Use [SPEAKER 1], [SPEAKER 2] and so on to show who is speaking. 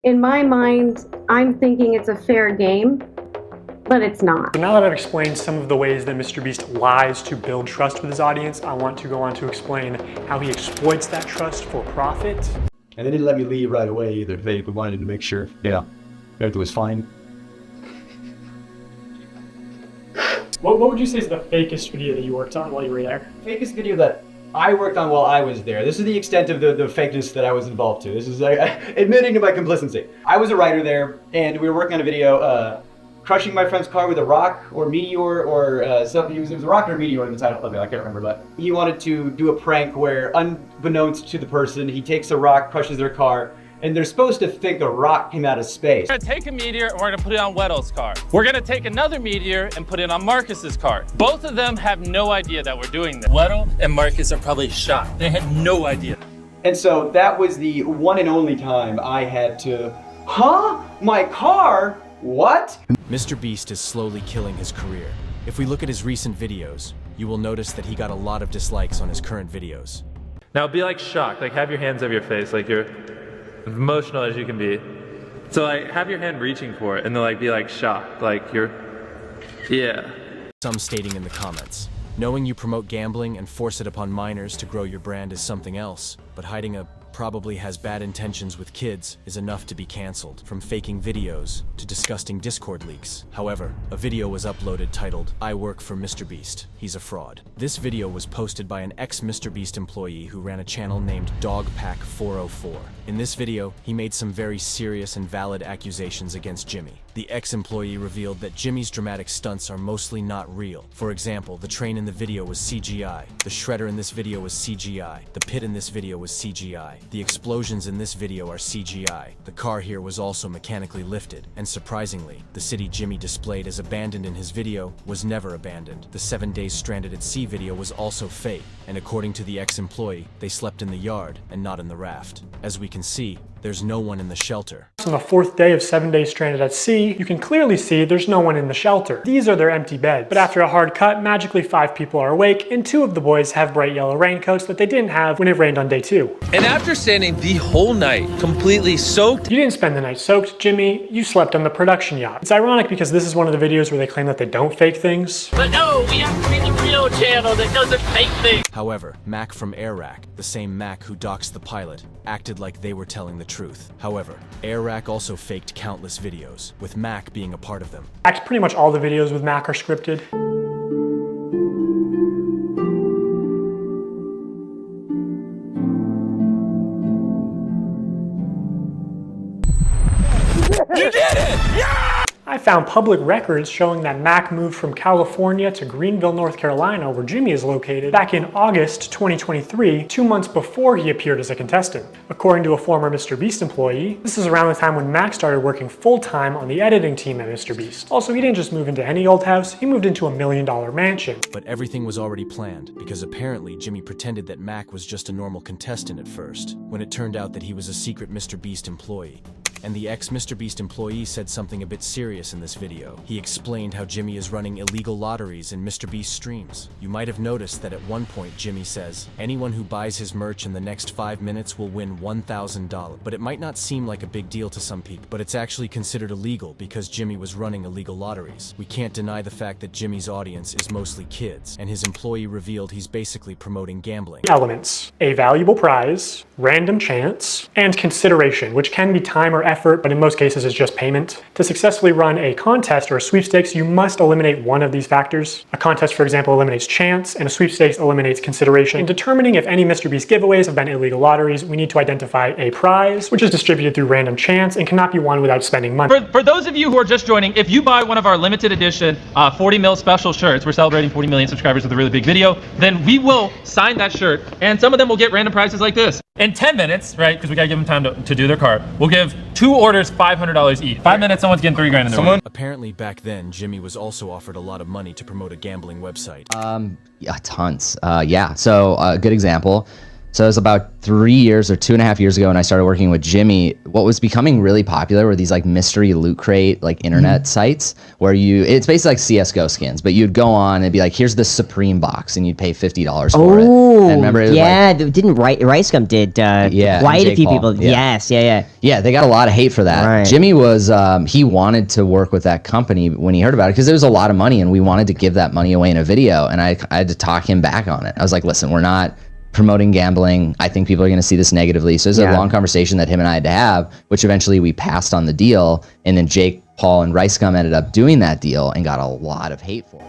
[SPEAKER 1] In my mind, I'm thinking it's a fair game, but it's not.
[SPEAKER 2] So now that I've explained some of the ways that MrBeast lies to build trust with his audience, I want to go on to explain how he exploits that trust for profit.
[SPEAKER 3] And they didn't let me leave right away either. They wanted to make sure, everything was fine.
[SPEAKER 2] What would you say is the fakest video that you worked on while you were there?
[SPEAKER 3] Fakest video that I worked on while I was there. This is the extent of the fakeness that I was involved to. This is admitting to my complicity. I was a writer there, and we were working on a video, crushing my friend's car with a rock or meteor or something. It was a rock or a meteor in the title of it, I can't remember, but he wanted to do a prank where, unbeknownst to the person, he takes a rock, crushes their car, and they're supposed to think a rock came out of space.
[SPEAKER 4] We're gonna take a meteor and we're gonna put it on Weddle's car. We're gonna take another meteor and put it on Marcus's car. Both of them have no idea that we're doing this. Weddle and Marcus are probably shocked. They had no idea.
[SPEAKER 3] And so that was the one and only time I had to, my car? What?
[SPEAKER 5] MrBeast is slowly killing his career. If we look at his recent videos, you will notice that he got a lot of dislikes on his current videos.
[SPEAKER 6] Now be like shocked, like have your hands over your face, like you're emotional as you can be. So like have your hand reaching for it and then like be like shocked, like you're, yeah.
[SPEAKER 5] Some stating in the comments, knowing you promote gambling and force it upon minors to grow your brand is something else, but hiding a probably has bad intentions with kids is enough to be cancelled. From faking videos to disgusting Discord leaks. However, a video was uploaded titled, "I work for MrBeast. He's a fraud." This video was posted by an ex-MrBeast employee who ran a channel named Dogpack404. In this video, he made some very serious and valid accusations against Jimmy. The ex-employee revealed that Jimmy's dramatic stunts are mostly not real. For example, the train in the video was CGI, the shredder in this video was CGI, the pit in this video was CGI, the explosions in this video are CGI, the car here was also mechanically lifted, and surprisingly, the city Jimmy displayed as abandoned in his video was never abandoned. The 7 days stranded at sea video was also fake, and according to the ex-employee, they slept in the yard and not in the raft. As we can see, there's no one in the shelter.
[SPEAKER 2] On the 4th day of 7 days stranded at sea, you can clearly see there's no one in the shelter. These are their empty beds. But after a hard cut, magically 5 people are awake, and 2 of the boys have bright yellow raincoats that they didn't have when it rained on day 2.
[SPEAKER 4] And after standing the whole night, completely soaked.
[SPEAKER 2] You didn't spend the night soaked, Jimmy. You slept on the production yacht. It's ironic because this is one of the videos where they claim that they don't fake things.
[SPEAKER 4] But no, we have to be the real channel that doesn't fake things.
[SPEAKER 5] However, Mac from Airrack, the same Mac who doxed the pilot, acted like they were telling the truth. However, Airrack also faked countless videos, with Mac being a part of them.
[SPEAKER 2] Pretty much all the videos with Mac are scripted.
[SPEAKER 4] You did it! Yeah!
[SPEAKER 2] I found public records showing that Mac moved from California to Greenville, North Carolina, where Jimmy is located, back in August 2023, 2 months before he appeared as a contestant. According to a former MrBeast employee, this is around the time when Mac started working full-time on the editing team at MrBeast. Also, he didn't just move into any old house, he moved into a $1 million mansion.
[SPEAKER 5] But everything was already planned, because apparently Jimmy pretended that Mac was just a normal contestant at first, when it turned out that he was a secret MrBeast employee. And the ex-MrBeast employee said something a bit serious in this video. He explained how Jimmy is running illegal lotteries in MrBeast streams. You might have noticed that at one point Jimmy says, anyone who buys his merch in the next 5 minutes will win $1,000. But it might not seem like a big deal to some people, but it's actually considered illegal because Jimmy was running illegal lotteries. We can't deny the fact that Jimmy's audience is mostly kids, and his employee revealed he's basically promoting gambling.
[SPEAKER 2] Elements: a valuable prize, random chance, and consideration, which can be time or effort, but in most cases is just payment. To successfully run a contest or a sweepstakes, you must eliminate one of these factors. A contest, for example, eliminates chance, and a sweepstakes eliminates consideration. In determining if any MrBeast giveaways have been illegal lotteries, we need to identify a prize, which is distributed through random chance and cannot be won without spending money.
[SPEAKER 4] For those of you who are just joining, if you buy one of our limited edition 40 mil special shirts, we're celebrating 40 million subscribers with a really big video, then we will sign that shirt, and some of them will get random prizes like this. In 10 minutes, right, because we gotta give them time to do their card, we'll give 2 orders $500 each. 5 minutes, someone's getting $3 grand in their order.
[SPEAKER 5] Apparently back then, Jimmy was also offered a lot of money to promote a gambling website.
[SPEAKER 7] Yeah, tons. Yeah, so a good example. So it was about 3 years or 2.5 years ago when I started working with Jimmy. What was becoming really popular were these like mystery loot crate, like internet sites where it's basically like CSGO skins, but you'd go on and it'd be like, here's the Supreme box and you'd pay $50 for it. And remember,
[SPEAKER 8] didn't Ricegum did quite a few people. Yes,
[SPEAKER 7] Yeah, they got a lot of hate for that.
[SPEAKER 8] Right.
[SPEAKER 7] Jimmy was, he wanted to work with that company when he heard about it because there was a lot of money and we wanted to give that money away in a video. And I had to talk him back on it. I was like, listen, we're not promoting gambling. I think people are going to see this negatively. So there's a long conversation that him and I had to have, which eventually we passed on the deal. And then Jake, Paul, and Ricegum ended up doing that deal and got a lot of hate for it.